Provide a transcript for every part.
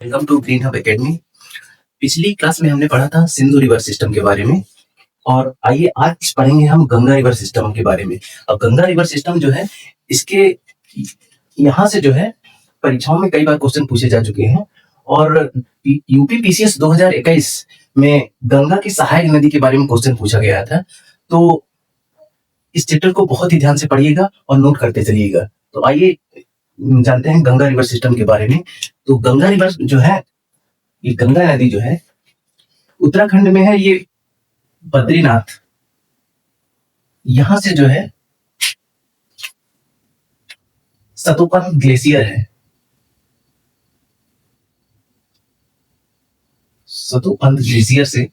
Welcome to Green Hub Academy. पिछली class में हमने पढ़ा था सिंधु रिवर सिस्टम के बारे में और आइए आज पढ़ेंगे हम गंगा रिवर सिस्टम के बारे में। अब गंगा रिवर सिस्टम जो है इसके यहाँ से जो है परीक्षाओं में कई बार क्वेश्चन पूछे जा चुके हैं और यूपी पीसीएस 2021 में गंगा की सहायक नदी के बारे में क्वेश्चन पूछा गया था। तो इस चैप्टर को बहुत ही ध्यान से पढ़िएगा और नोट करते चलिएगा। तो आइए जानते हैं गंगा रिवर सिस्टम के बारे में। तो गंगा रिवर जो है, ये गंगा नदी जो है उत्तराखंड में है। ये बद्रीनाथ यहां से जो है सतोपंथ ग्लेशियर है। सतोपंथ ग्लेशियर से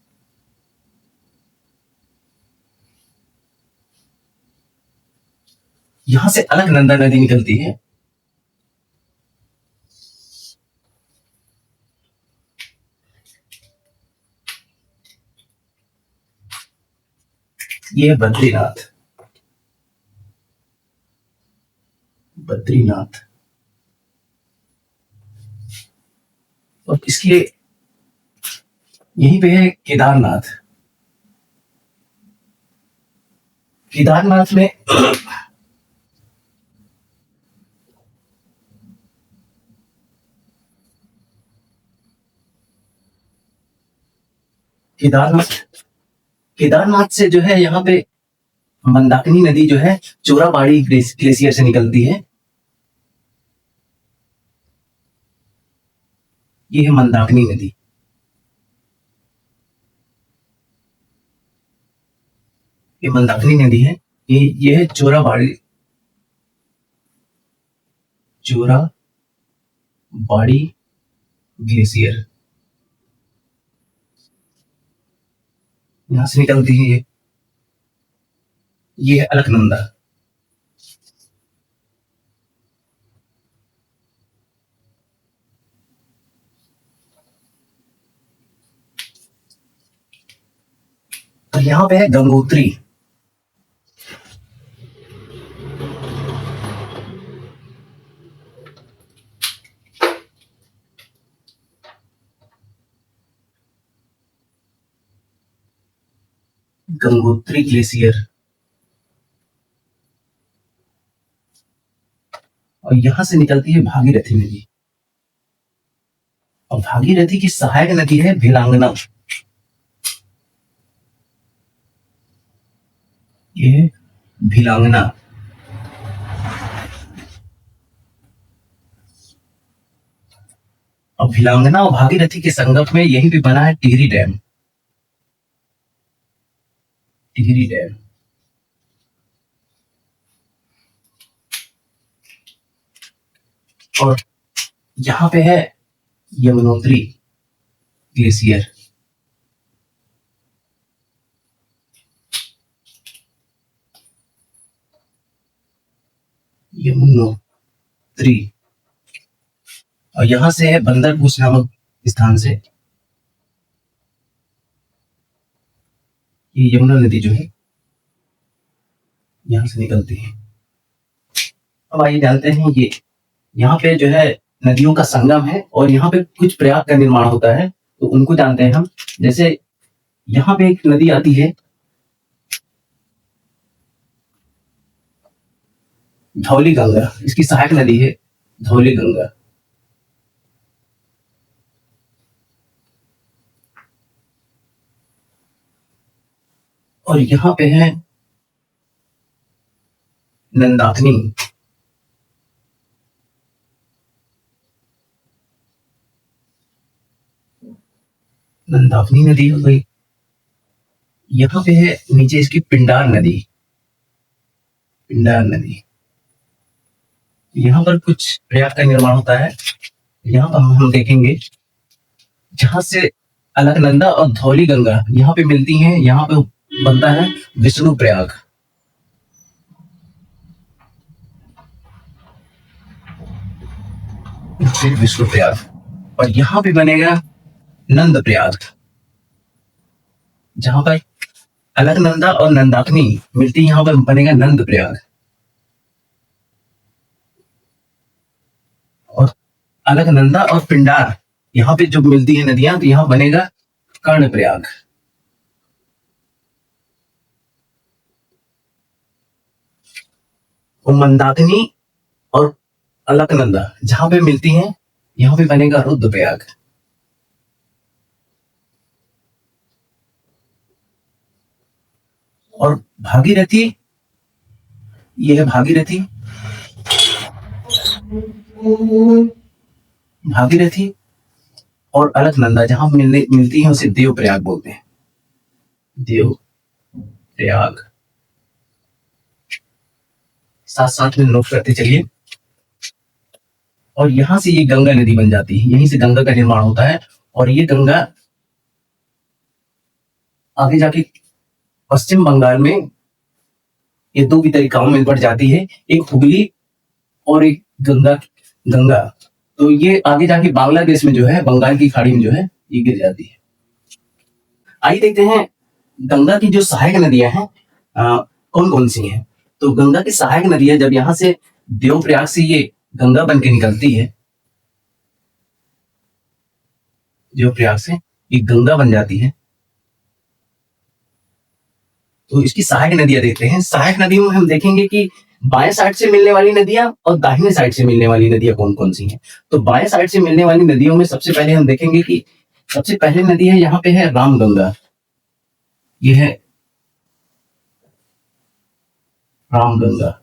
यहां से अलकनंदा नदी निकलती है। ये है बद्रीनाथ। बद्रीनाथ और इसके यहीं पे है केदारनाथ। केदारनाथ में केदारनाथ से जो है यहाँ पे मंदाकिनी नदी जो है चोराबाड़ी ग्लेशियर से निकलती है। ये है मंदाकिनी नदी। ये मंदाकिनी नदी है। ये है चोराबाड़ी ग्लेशियर, यहां से निकलती है। ये है अलकनंदा। और यहां पे है गंगोत्री। गंगोत्री ग्लेशियर और यहां से निकलती है भागीरथी नदी। और भागीरथी की सहायक नदी है भिलांगना। ये है भिलांगना। और भिलांगना और भागीरथी के संगम में यहीं पे बना है टिहरी डैम। टिहरी डैम और यहां पे है यमुनोत्री ग्लेशियर। यमुनोत्री और यहां से है बंदरपूछ नामक स्थान से ये यमुना नदी जो है यहां से निकलती है। अब आइए जानते हैं ये यहाँ पे जो है नदियों का संगम है और यहाँ पे कुछ प्रयाग का निर्माण होता है, तो उनको जानते हैं हम। जैसे यहाँ पे एक नदी आती है धौली गंगा, इसकी सहायक नदी है धौली गंगा। और यहाँ पे है नंदाकिनी। नंदाकिनी नदी हो गई। यहाँ पे है नीचे इसकी पिंडार नदी। पिंडार नदी यहाँ पर कुछ प्रयाग का निर्माण होता है। यहाँ पर हम देखेंगे जहां से अलकनंदा और धौली गंगा यहाँ पे मिलती हैं, यहाँ पे बनता है विष्णु प्रयाग। फिर विष्णु प्रयाग और यहाँ पे बनेगा नंद प्रयाग। जहां पर अलकनंदा और नंदाकिनी मिलती है, यहां पर बनेगा नंद प्रयाग। और अलकनंदा और पिंडार यहाँ पे जो मिलती है नदियां, तो यहाँ बनेगा कर्णप्रयाग। और मंदाकिनी और अलकनंदा जहां पे मिलती हैं, यहाँ पे बनेगा रुद्रप्रयाग। और भागीरथी, ये है भागीरथी। भागीरथी और अलकनंदा जहां मिलती है उसे देवप्रयाग बोलते हैं। देवप्रयाग। साथ साथ में नोट करते चलिए। और यहां से ये गंगा नदी बन जाती है, यहीं से गंगा का निर्माण होता है। और ये गंगा आगे जाके पश्चिम बंगाल में ये दो की तरीकाओं में बढ़ जाती है, एक हुगली और एक गंगा। गंगा तो ये आगे जाके बांग्लादेश में जो है, बंगाल की खाड़ी में जो है ये गिर जाती है। आइए देखते हैं गंगा की जो सहायक नदियां हैं कौन कौन सी हैं। तो गंगा की सहायक नदियां जब यहां से देवप्रयाग से ये गंगा बन के निकलती है, देवप्रयाग से ये गंगा बन जाती है। तो इसकी सहायक नदियां देखते हैं। सहायक नदियों में हम देखेंगे कि बाएं साइड से मिलने वाली नदियां और दाहिने साइड से मिलने वाली नदियां कौन कौन सी हैं। तो बाएं साइड से मिलने वाली नदियों में सबसे पहले हम देखेंगे कि सबसे पहले नदी है, यहाँ पे है रामगंगा। ये है रामगंगा।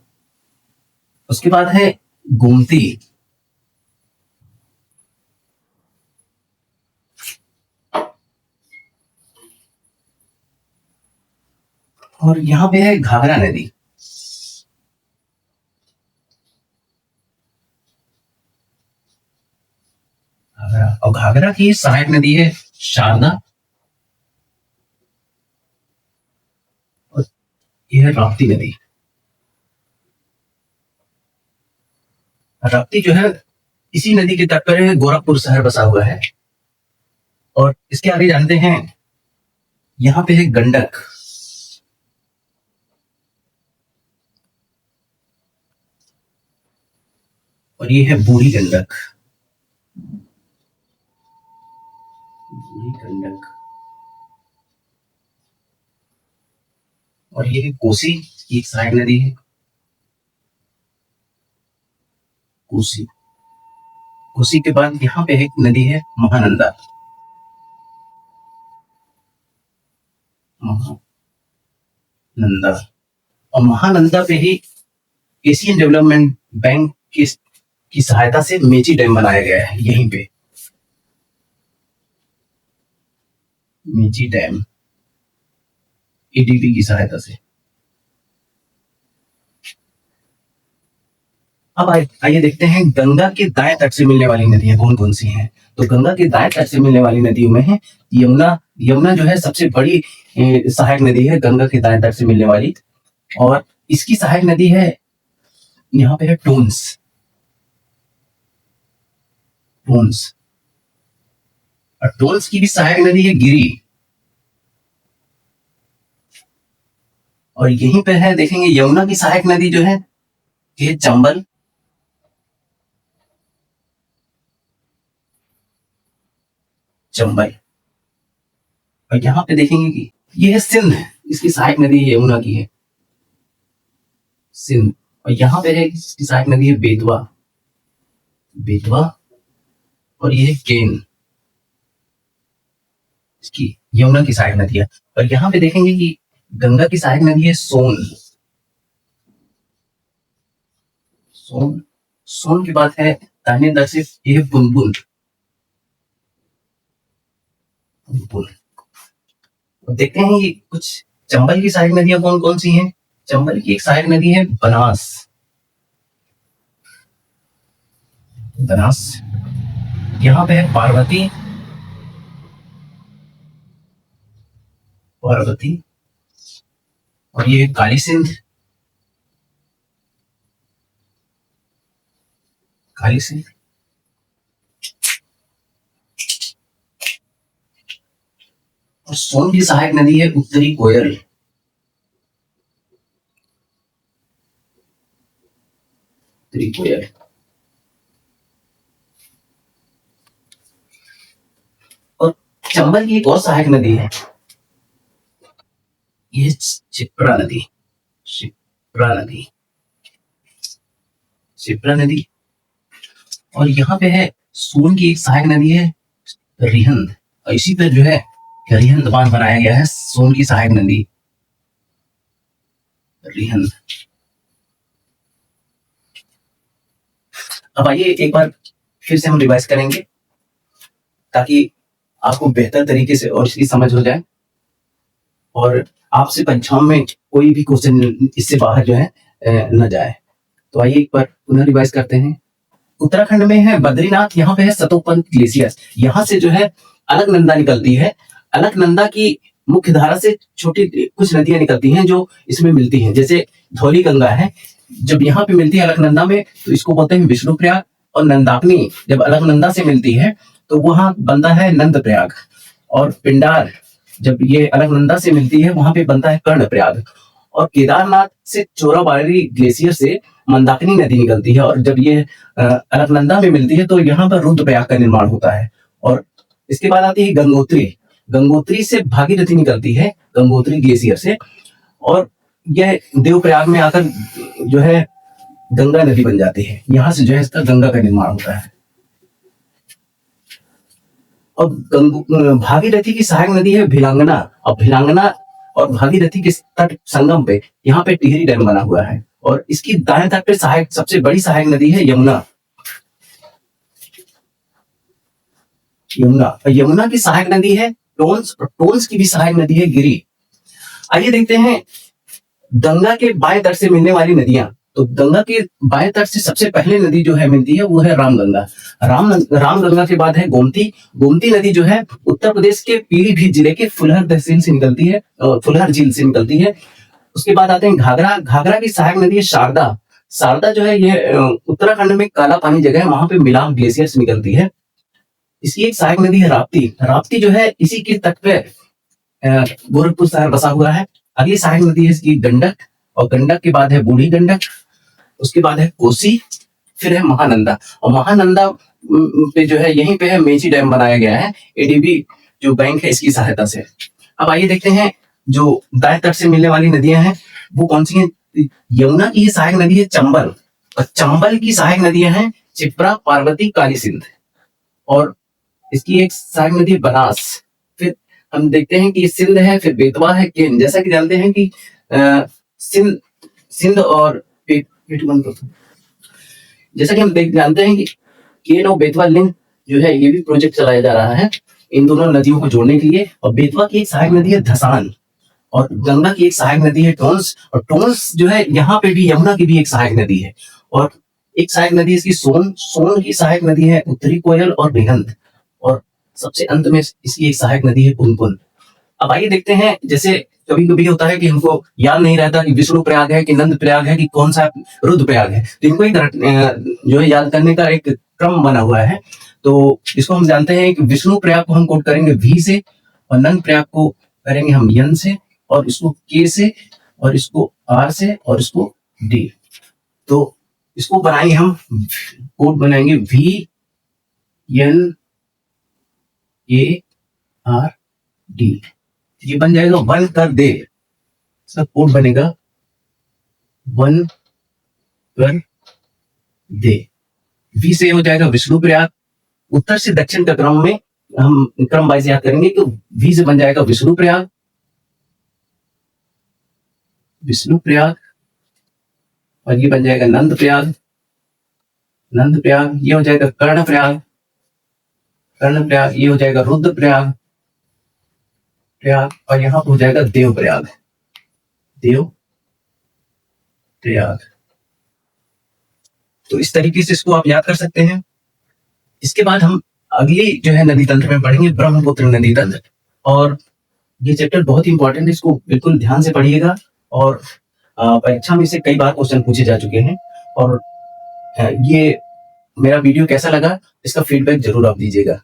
उसके बाद है गोमती। और यहाँ पे है घाघरा नदी। घाघरा, और घाघरा की सहायक नदी है शारदा। और ये है राप्ती नदी। राप्ती जो है इसी नदी के तट पर गोरखपुर शहर बसा हुआ है। और इसके आगे जानते हैं, यहाँ पे है गंडक। और ये है बूढ़ी गंडक। बूढ़ी गंडक। और ये है कोसी की एक सहायक नदी है। कोसी। कोसी के बाद यहाँ पे एक नदी है महानंदा। महानंदा। और महानंदा पे ही एशियन डेवलपमेंट बैंक की सहायता से मेची डैम बनाया गया है यहीं पे। मेची डैम एडीबी की सहायता से। अब आइए देखते हैं गंगा के दाएं तट से मिलने वाली नदियां कौन कौन सी हैं। तो गंगा के दाएं तट से मिलने वाली नदियों में है यमुना। यमुना जो है सबसे बड़ी सहायक नदी है गंगा के दाएं तट से मिलने वाली। और इसकी सहायक नदी है, यहाँ पे है टोन्स। टोन्स। और टोन्स की भी सहायक नदी है गिरी। और यहीं पे है देखेंगे यमुना की सहायक नदी जो है ये चंबल। चंबल। और यहाँ पे देखेंगे कि ये है सिंध, इसकी सहायक नदी यमुना की है सिंध। और यहाँ पे है इसकी सहायक नदी है बेतवा। बेतवा। और ये है केन, इसकी यमुना की सहायक नदी है। और यहाँ पे देखेंगे कि गंगा की सहायक नदी है सोन। सोन। सोन के बाद है दाहिने तट से ये है बुलबुल। बुलबुल। देखते हैं ये कुछ चंबल की सहायक नदियां कौन कौन सी हैं। चंबल की एक सहायक नदी है बनास। बनास। यहाँ पे है पार्वती। पार्वती। और ये है काली सिंध। काली सिंध। और सोन की सहायक नदी है उत्तरी कोयल। उत्तरी कोयल। चंबल की एक और सहायक नदी है, ये शिप्रा नदी। शिप्रा नदी, शिप्रा नदी। और यहाँ पे है सोन की एक सहायक नदी है रिहंद, और इसी पे जो है रिहंद बांध बनाया गया है, सोन की सहायक नदी रिहंद। अब आइए एक बार फिर से हम रिवाइज करेंगे ताकि आपको बेहतर तरीके से और इसकी समझ हो जाए, और आपसे परीक्षाओं में कोई भी क्वेश्चन इससे बाहर जो है न जाए। तो आइए एक बार पुनः रिवाइज करते हैं। उत्तराखंड में है बद्रीनाथ, यहाँ पे है सतोपंथ ग्लेशियर। यहाँ से जो है अलकनंदा निकलती है। अलकनंदा की मुख्य धारा से छोटी कुछ नदियां निकलती हैं जो इसमें मिलती हैं, जैसे धौली गंगा है, जब यहाँ पे मिलती है अलकनंदा में तो इसको बोलते हैं विष्णुप्रयाग। और नंदाकिनी जब अलकनंदा से मिलती है तो वहां बनता है नंदप्रयाग। और पिंडार जब ये अलकनंदा से मिलती है वहां पे बनता है कर्णप्रयाग। और केदारनाथ से चोराबाड़ी ग्लेशियर से मंदाकिनी नदी निकलती है, और जब ये अलकनंदा में मिलती है तो यहाँ पर रुद्रप्रयाग का निर्माण होता है। और इसके बाद आती है गंगोत्री। गंगोत्री से भागीरथी निकलती है, गंगोत्री ग्लेशियर से, और यह देवप्रयाग में आकर जो है गंगा नदी बन जाती है। यहाँ से जो है इसका गंगा का निर्माण होता है। और भागीरथी की सहायक नदी है भिलांगना। अब भिलांगना और भागीरथी के तट संगम पे यहाँ पे टिहरी डैम बना हुआ है, और इसकी दाएं तट पे सहायक सबसे बड़ी सहायक नदी है यमुना। यमुना, यमुना की सहायक नदी है टोंस, और टोंस की भी सहायक नदी है गिरी। आइए देखते हैं गंगा के बाएं तट से मिलने वाली नदियां। तो गंगा के बाएं तट से सबसे पहले नदी जो है मिलती है वो है रामगंगा। रामगंगा के बाद है गोमती। गोमती नदी जो है उत्तर प्रदेश के पीलीभीत जिले के फुलहर तहसील से निकलती है, फुलहर झील से निकलती है। उसके बाद आते हैं घाघरा। घाघरा की सहायक नदी है शारदा। शारदा जो है ये उत्तराखंड में काला पानी जगह है, वहां पे मिलाप ग्लेशियर से निकलती है। इसकी एक सहायक नदी है राप्ती। राप्ती जो है इसी के तट पे गोरखपुर शहर बसा हुआ है। अगली सहायक नदी है इसकी गंडक, और गंडक के बाद है बूढ़ी गंडक, उसके बाद है कोसी, फिर है महानंदा। और महानंदा पे जो है यहीं पे है मेची डैम बनाया गया है, एडीबी जो बैंक है इसकी सहायता से। अब आइए देखते हैं जो दाएं तट से मिलने वाली नदियां हैं वो कौन सी हैं। यमुना की सहायक नदी है चंबल, और चंबल की सहायक नदियां हैं चिप्रा, पार्वती, काली सिंध। और इसकी एक सहायक नदी बनास। फिर हम देखते हैं कि सिंध है, फिर बेतवा है, केन। जैसा कि जानते हैं कि सिंध और जैसा कि हम जानते हैं कि केन और बेतवा लिंक जो है ये भी प्रोजेक्ट चलाया जा रहा है इन दोनों नदियों को जोड़ने के लिए। और बेतवा की एक सहायक नदी है धसान, और गंगा की एक सहायक नदी है टोंस। और टोंस जो है यहाँ पे भी यमुना की भी एक सहायक नदी है। और एक सहायक नदी इसकी सोन। सोन की सहायक नदी है उत्तरी कोयल और बेगंत। और सबसे अंत में इसकी एक सहायक नदी है पुनपुन। अब आइए देखते हैं, जैसे कभी कभी होता है कि हमको याद नहीं रहता कि विष्णु प्रयाग है कि नंद प्रयाग है कि कौन सा रुद्र प्रयाग है, तो इनको एक जो है याद करने का एक क्रम बना हुआ है। तो इसको हम जानते हैं कि विष्णु प्रयाग को हम कोड करेंगे वी से, और नंद प्रयाग को करेंगे हम यन से, और इसको के से, और इसको आर से, और इसको डी। तो इसको बनाएंगे हम, कोड बनाएंगे V N A R D. ये बन जाएगा वन कर दे, इसका कोड बनेगा वन कर दे। वी से हो जाएगा विष्णु प्रयाग। उत्तर से दक्षिण का क्रम में हम क्रम वाइज याद करेंगे, तो वी से बन जाएगा विष्णु प्रयाग, विष्णु प्रयाग, और ये बन जाएगा नंद प्रयाग, नंद प्रयाग। ये हो जाएगा कर्ण प्रयाग, कर्ण प्रयाग। ये हो जाएगा रुद्र प्रयाग, प्रयाग। और यहां हो जाएगा देव प्रयाग, देव प्रयाग। तो इस तरीके से इसको आप याद कर सकते हैं। इसके बाद हम अगली जो है नदी तंत्र में पढ़ेंगे ब्रह्मपुत्र नदी तंत्र, और ये चैप्टर बहुत ही इंपॉर्टेंट है, इसको बिल्कुल ध्यान से पढ़िएगा। और परीक्षा में से कई बार क्वेश्चन पूछे जा चुके हैं। और ये मेरा वीडियो कैसा लगा इसका फीडबैक जरूर आप दीजिएगा।